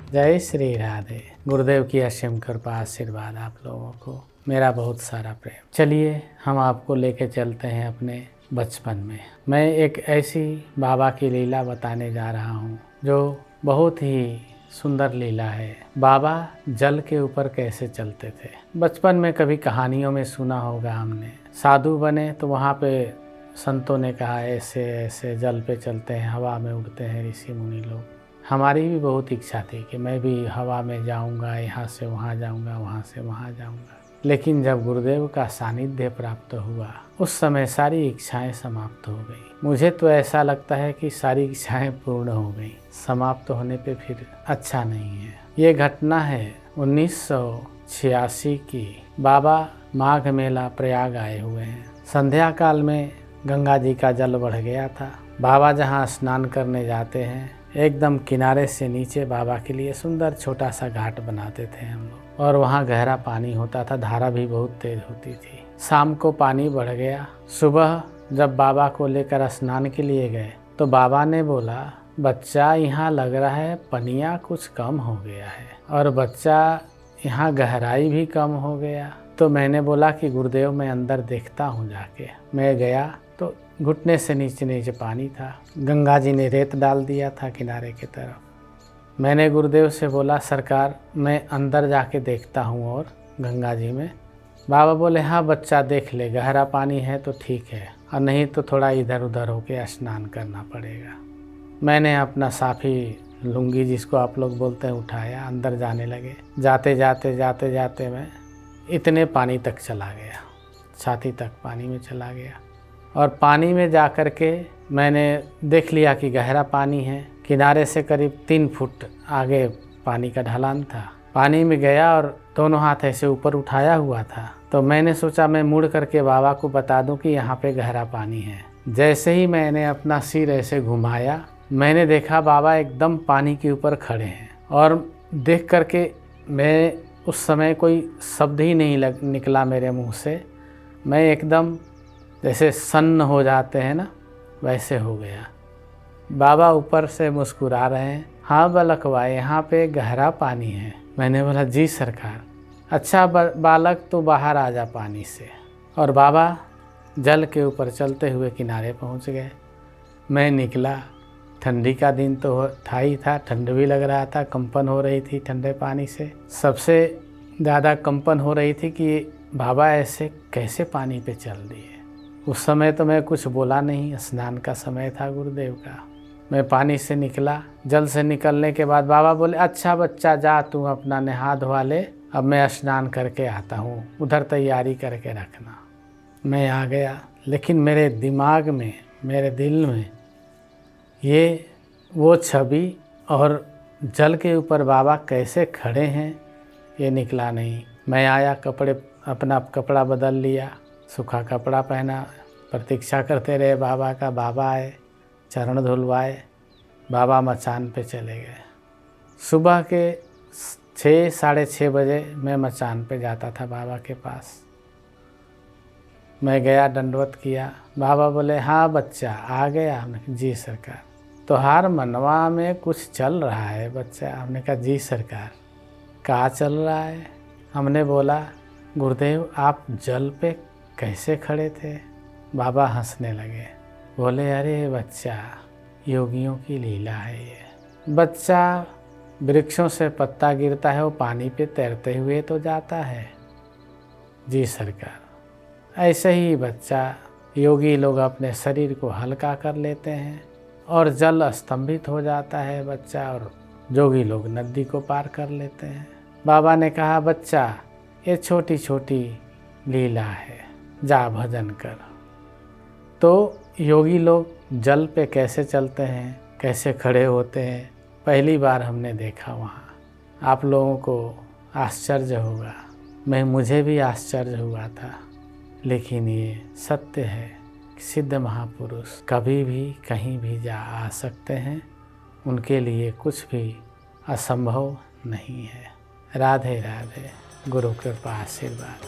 जय श्री राधे। गुरुदेव की असीम कृपा आशीर्वाद आप लोगों को, मेरा बहुत सारा प्रेम। चलिए हम आपको लेके चलते हैं अपने बचपन में। मैं एक ऐसी बाबा की लीला बताने जा रहा हूँ जो बहुत ही सुंदर लीला है। बाबा जल के ऊपर कैसे चलते थे। बचपन में कभी कहानियों में सुना होगा हमने। साधु बने तो वहाँ पे संतों ने कहा ऐसे ऐसे जल पे चलते हैं, हवा में उड़ते हैं ऋषि मुनि लोग। हमारी भी बहुत इच्छा थी कि मैं भी हवा में जाऊंगा, यहाँ से वहाँ जाऊंगा, वहाँ से वहाँ जाऊंगा। लेकिन जब गुरुदेव का सानिध्य प्राप्त हुआ उस समय सारी इच्छाएं समाप्त हो गई। मुझे तो ऐसा लगता है कि सारी इच्छाएं पूर्ण हो गई। समाप्त होने पे फिर अच्छा नहीं है। ये घटना है 1986 की। बाबा माघ मेला प्रयाग आए हुए हैं। संध्या काल में गंगा जी का जल बढ़ गया था। बाबा जहाँ स्नान करने जाते हैं एकदम किनारे से नीचे बाबा के लिए सुंदर छोटा सा घाट बनाते थे हम लोग, और वहाँ गहरा पानी होता था, धारा भी बहुत तेज होती थी। शाम को पानी बढ़ गया। सुबह जब बाबा को लेकर स्नान के लिए गए तो बाबा ने बोला, बच्चा यहाँ लग रहा है पनिया कुछ कम हो गया है, और बच्चा यहाँ गहराई भी कम हो गया। तो मैंने बोला कि गुरुदेव मैं अंदर देखता हूँ जाके। मैं गया तो घुटने से नीचे नीचे पानी था। गंगा जी ने रेत डाल दिया था किनारे की तरफ। मैंने गुरुदेव से बोला, सरकार मैं अंदर जाके देखता हूँ और गंगा जी में। बाबा बोले, हाँ बच्चा देख ले, गहरा पानी है तो ठीक है, और नहीं तो थोड़ा इधर उधर होके स्नान करना पड़ेगा। मैंने अपना साफी लुंगी जिसको आप लोग बोलते हैं उठाया, अंदर जाने लगे। जाते जाते जाते जाते मैं इतने पानी तक चला गया, छाती तक पानी में चला गया। और पानी में जा कर के मैंने देख लिया कि गहरा पानी है। किनारे से करीब 3 फुट आगे पानी का ढलान था। पानी में गया और दोनों हाथ ऐसे ऊपर उठाया हुआ था। तो मैंने सोचा मैं मुड़ करके बाबा को बता दूं कि यहाँ पे गहरा पानी है। जैसे ही मैंने अपना सिर ऐसे घुमाया, मैंने देखा बाबा एकदम पानी के ऊपर खड़े हैं। और देख करके मैं उस समय कोई शब्द ही नहीं निकला मेरे मुँह से। मैं एकदम जैसे सन्न हो जाते हैं ना, वैसे हो गया। बाबा ऊपर से मुस्कुरा रहे हैं, हाँ बालकवा यहाँ पे गहरा पानी है। मैंने बोला, जी सरकार। अच्छा बालक तो बाहर आ जा पानी से। और बाबा जल के ऊपर चलते हुए किनारे पहुँच गए। मैं निकला। ठंडी का दिन तो था ही था, ठंड भी लग रहा था, कंपन हो रही थी ठंडे पानी से। सबसे ज़्यादा कंपन हो रही थी कि बाबा ऐसे कैसे पानी पे चल दिए। उस समय तो मैं कुछ बोला नहीं, स्नान का समय था गुरुदेव का। मैं पानी से निकला। जल से निकलने के बाद बाबा बोले, अच्छा बच्चा जा तू अपना नहा धोवा ले, अब मैं स्नान करके आता हूँ, उधर तैयारी करके रखना। मैं आ गया, लेकिन मेरे दिमाग में, मेरे दिल में ये वो छवि और जल के ऊपर बाबा कैसे खड़े हैं ये निकला नहीं। मैं आया, अपना कपड़ा बदल लिया, सूखा कपड़ा पहना, प्रतीक्षा करते रहे बाबा का। बाबा आए, चरण धुलवाए, बाबा मचान पे चले गए। सुबह के 6 साढ़े 6 बजे मैं मचान पे जाता था बाबा के पास। मैं गया, दंडवत किया। बाबा बोले, हाँ बच्चा आ गया। हमने कहा, जी सरकार। तो हर मनवा में कुछ चल रहा है बच्चा। हमने कहा, जी सरकार। क्या चल रहा है? हमने बोला, गुरुदेव आप जल पे कैसे खड़े थे? बाबा हंसने लगे, बोले, अरे बच्चा योगियों की लीला है ये। बच्चा वृक्षों से पत्ता गिरता है, वो पानी पे तैरते हुए तो जाता है। जी सरकार। ऐसे ही बच्चा, योगी लोग अपने शरीर को हल्का कर लेते हैं और जल स्तंभित हो जाता है बच्चा, और जोगी लोग नदी को पार कर लेते हैं। बाबा ने कहा, बच्चा ये छोटी छोटी लीला है, जा भजन कर। तो योगी लोग जल पे कैसे चलते हैं, कैसे खड़े होते हैं, पहली बार हमने देखा वहाँ। आप लोगों को आश्चर्य होगा, मुझे भी आश्चर्य हुआ था। लेकिन ये सत्य है कि सिद्ध महापुरुष कभी भी कहीं भी जा आ सकते हैं, उनके लिए कुछ भी असंभव नहीं है। राधे राधे। गुरु कृपा आशीर्वाद।